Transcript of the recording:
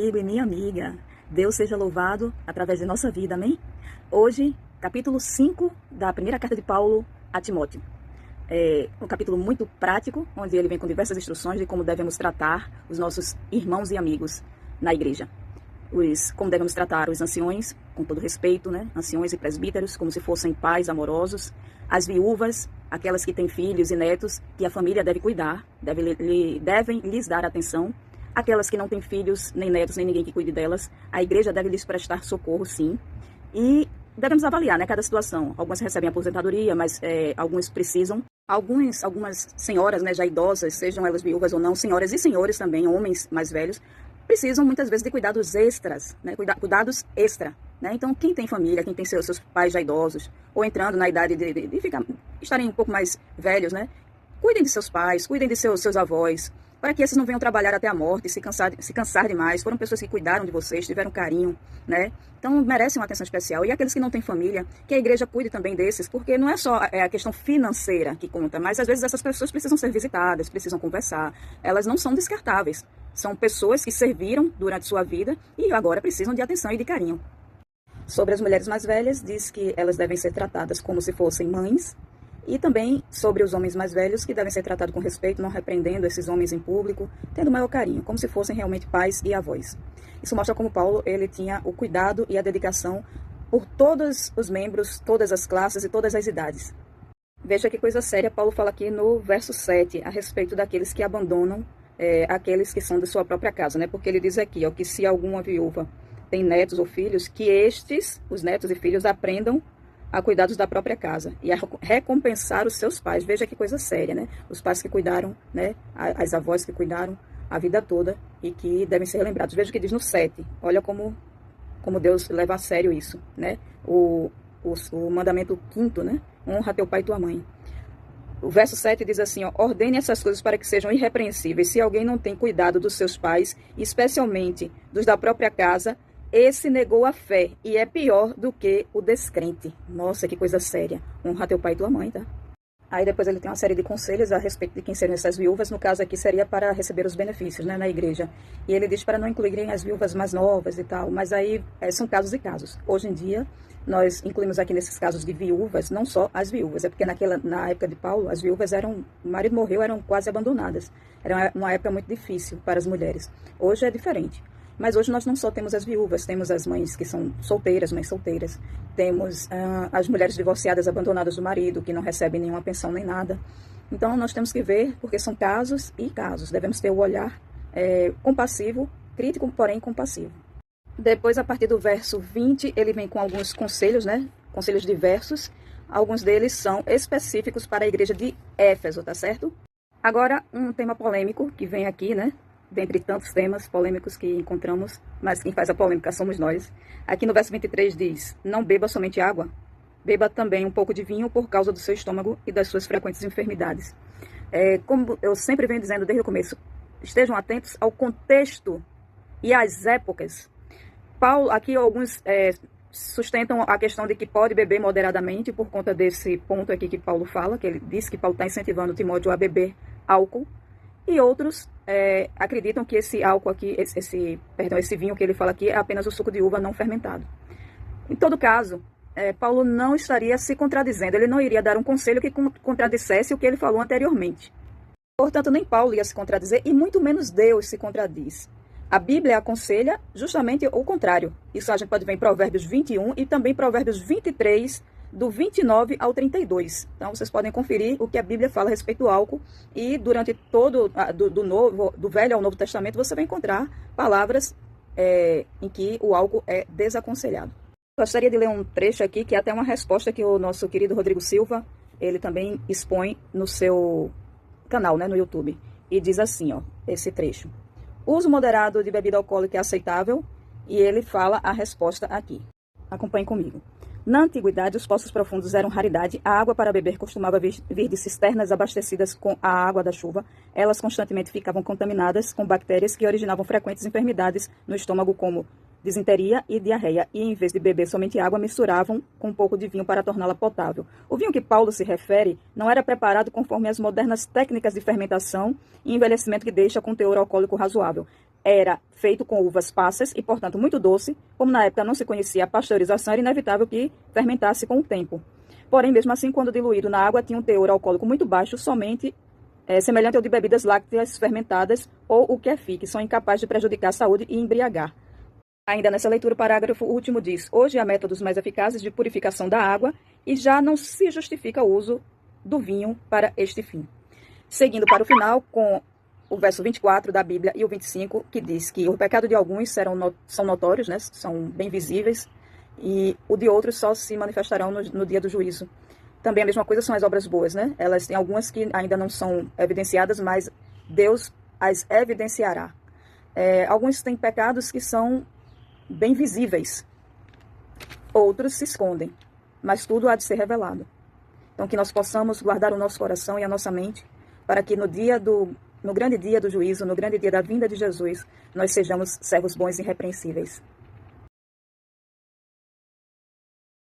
amigo e minha amiga. Deus seja louvado através de nossa vida, amém? Hoje, capítulo 5 da primeira carta de Paulo a Timóteo. É um capítulo muito prático, onde ele vem com diversas instruções de como devemos tratar os nossos irmãos e amigos na igreja. Como devemos tratar os anciões, com todo respeito, né? Anciões e presbíteros, como se fossem pais amorosos. As viúvas, aquelas que têm filhos e netos, que a família deve cuidar, devem lhes dar atenção. Aquelas que não têm filhos, nem netos, nem ninguém que cuide delas, a igreja deve lhes prestar socorro, sim. E devemos avaliar, né, cada situação. Algumas recebem aposentadoria, mas alguns precisam. Algumas senhoras, né, já idosas, sejam elas viúvas ou não, senhoras e senhores também, homens mais velhos, precisam muitas vezes de cuidados extras, né, cuidados extra. Né? Então, quem tem família, quem tem seus pais já idosos, ou entrando na idade de estarem um pouco mais velhos, né, cuidem de seus pais, cuidem de seus avós, para que esses não venham trabalhar até a morte, se cansar demais. Foram pessoas que cuidaram de vocês, tiveram carinho, né? Então, merecem uma atenção especial. E aqueles que não têm família, que a igreja cuide também desses, porque não é só a questão financeira que conta, mas às vezes essas pessoas precisam ser visitadas, precisam conversar. Elas não são descartáveis. São pessoas que serviram durante sua vida e agora precisam de atenção e de carinho. Sobre as mulheres mais velhas, diz que elas devem ser tratadas como se fossem mães. E também sobre os homens mais velhos, que devem ser tratados com respeito, não repreendendo esses homens em público, tendo maior carinho, como se fossem realmente pais e avós. Isso mostra como Paulo ele tinha o cuidado e a dedicação por todos os membros, todas as classes e todas as idades. Veja que coisa séria Paulo fala aqui no verso 7, a respeito daqueles que abandonam aqueles que são de sua própria casa, né? Porque ele diz aqui, ó, que se alguma viúva tem netos ou filhos, que estes, os netos e filhos, aprendam a cuidados da própria casa e a recompensar os seus pais. Veja que coisa séria, né? Os pais que cuidaram, né? As avós que cuidaram a vida toda e que devem ser lembrados. Veja o que diz no 7. Olha como Deus leva a sério isso, né? O mandamento 5º, né? Honra teu pai e tua mãe. O verso 7 diz assim, ó, ordene essas coisas para que sejam irrepreensíveis. Se alguém não tem cuidado dos seus pais, especialmente dos da própria casa, esse negou a fé e é pior do que o descrente. Nossa, que coisa séria. Honra teu pai e tua mãe, tá? Aí depois ele tem uma série de conselhos a respeito de quem seriam essas viúvas. No caso aqui seria para receber os benefícios, né, na igreja. E ele diz para não incluírem as viúvas mais novas e tal. Mas aí são casos e casos. Hoje em dia, nós incluímos aqui nesses casos de viúvas, não só as viúvas. É porque na época de Paulo, as viúvas o marido morreu, eram quase abandonadas. Era uma época muito difícil para as mulheres. Hoje é diferente. Mas hoje nós não só temos as viúvas, temos as mães que são solteiras, mães solteiras, temos as mulheres divorciadas, abandonadas do marido, que não recebem nenhuma pensão nem nada. Então nós temos que ver, porque são casos e casos, devemos ter o olhar compassivo, crítico, porém compassivo. Depois, a partir do verso 20, ele vem com alguns conselhos, né? Conselhos diversos. Alguns deles são específicos para a igreja de Éfeso, tá certo? Agora, um tema polêmico que vem aqui, né? Dentre tantos temas polêmicos que encontramos, mas quem faz a polêmica somos nós. Aqui no verso 23 diz, não beba somente água, beba também um pouco de vinho por causa do seu estômago e das suas frequentes enfermidades. Como eu sempre venho dizendo desde o começo, estejam atentos ao contexto e às épocas. Paulo, aqui alguns sustentam a questão de que pode beber moderadamente por conta desse ponto aqui que Paulo fala, que ele diz que Paulo está incentivando Timóteo a beber álcool. E outros acreditam que esse álcool aqui, esse vinho que ele fala aqui é apenas o suco de uva não fermentado. Em todo caso, Paulo não estaria se contradizendo, ele não iria dar um conselho que contradissesse o que ele falou anteriormente. Portanto, nem Paulo ia se contradizer e muito menos Deus se contradiz. A Bíblia aconselha justamente o contrário. Isso a gente pode ver em Provérbios 21 e também Provérbios 23, do 29 ao 32. Então, vocês podem conferir o que a Bíblia fala a respeito do álcool. E durante todo, do Velho ao Novo Testamento, você vai encontrar palavras em que o álcool é desaconselhado. Gostaria de ler um trecho aqui, que é até uma resposta que o nosso querido Rodrigo Silva, ele também expõe no seu canal, né, no YouTube. E diz assim, ó, esse trecho. Uso moderado de bebida alcoólica é aceitável? E ele fala a resposta aqui. Acompanhe comigo. Na antiguidade, os poços profundos eram raridade, a água para beber costumava vir de cisternas abastecidas com a água da chuva. Elas constantemente ficavam contaminadas com bactérias que originavam frequentes enfermidades no estômago, como disenteria e diarreia, e em vez de beber somente água, misturavam com um pouco de vinho para torná-la potável. O vinho que Paulo se refere não era preparado conforme as modernas técnicas de fermentação e envelhecimento que deixa com teor alcoólico razoável. era feito com uvas passas e, portanto, muito doce. Como na época não se conhecia a pasteurização, era inevitável que fermentasse com o tempo. Porém, mesmo assim, quando diluído na água, tinha um teor alcoólico muito baixo, somente semelhante ao de bebidas lácteas fermentadas ou o kefir, que são incapazes de prejudicar a saúde e embriagar. Ainda nessa leitura, o parágrafo último diz: hoje há métodos mais eficazes de purificação da água e já não se justifica o uso do vinho para este fim. Seguindo para o final, com o verso 24 da Bíblia e o 25, que diz que o pecado de alguns são notórios, né, são bem visíveis, e o de outros só se manifestarão no dia do juízo. Também a mesma coisa são as obras boas, né? Elas têm algumas que ainda não são evidenciadas, mas Deus as evidenciará. Alguns têm pecados que são bem visíveis, outros se escondem, mas tudo há de ser revelado. Então, que nós possamos guardar o nosso coração e a nossa mente, para que no grande dia do juízo, no grande dia da vinda de Jesus, nós sejamos servos bons e irrepreensíveis.